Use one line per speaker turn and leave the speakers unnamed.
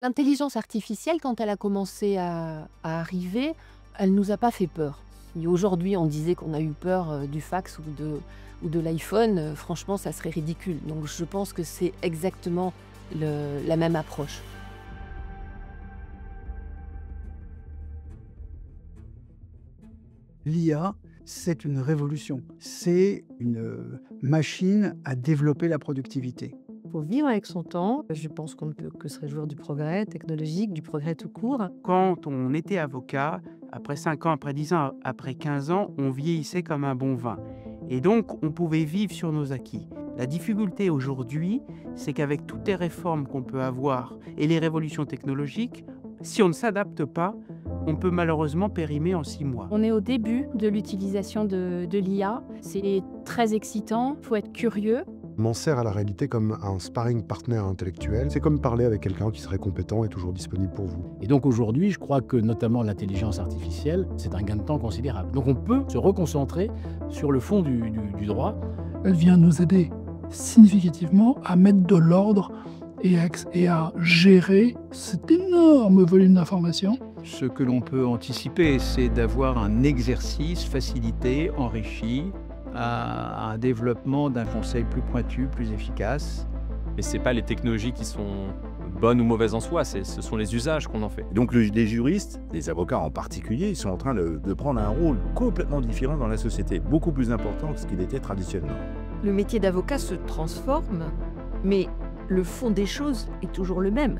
L'intelligence artificielle, quand elle a commencé à arriver, elle nous a pas fait peur. Si aujourd'hui on disait qu'on a eu peur du fax ou de l'iPhone, franchement ça serait ridicule. Donc je pense que c'est exactement la même approche.
L'IA, c'est une révolution. C'est une machine à développer la productivité.
Il faut vivre avec son temps. Je pense qu'on ne peut que se réjouir du progrès technologique, du progrès tout court.
Quand on était avocat, après 5 ans, après 10 ans, après 15 ans, on vieillissait comme un bon vin. Et donc, on pouvait vivre sur nos acquis. La difficulté aujourd'hui, c'est qu'avec toutes les réformes qu'on peut avoir et les révolutions technologiques, si on ne s'adapte pas, on peut malheureusement périmer en 6 mois.
On est au début de l'utilisation de l'IA. C'est très excitant, il faut être curieux.
Je m'en sers à la réalité comme un sparring partner intellectuel. C'est comme parler avec quelqu'un qui serait compétent et toujours disponible pour vous.
Et donc aujourd'hui, je crois que notamment l'intelligence artificielle, c'est un gain de temps considérable. Donc on peut se reconcentrer sur le fond du droit.
Elle vient nous aider significativement à mettre de l'ordre et à gérer cet énorme volume d'informations.
Ce que l'on peut anticiper, c'est d'avoir un exercice facilité, enrichi, à un développement d'un conseil plus pointu, plus efficace.
Et ce n'est pas les technologies qui sont bonnes ou mauvaises en soi, ce sont les usages qu'on en fait.
Donc les juristes, les avocats en particulier, ils sont en train de prendre un rôle complètement différent dans la société, beaucoup plus important que ce qu'il était traditionnellement.
Le métier d'avocat se transforme, mais le fond des choses est toujours le même.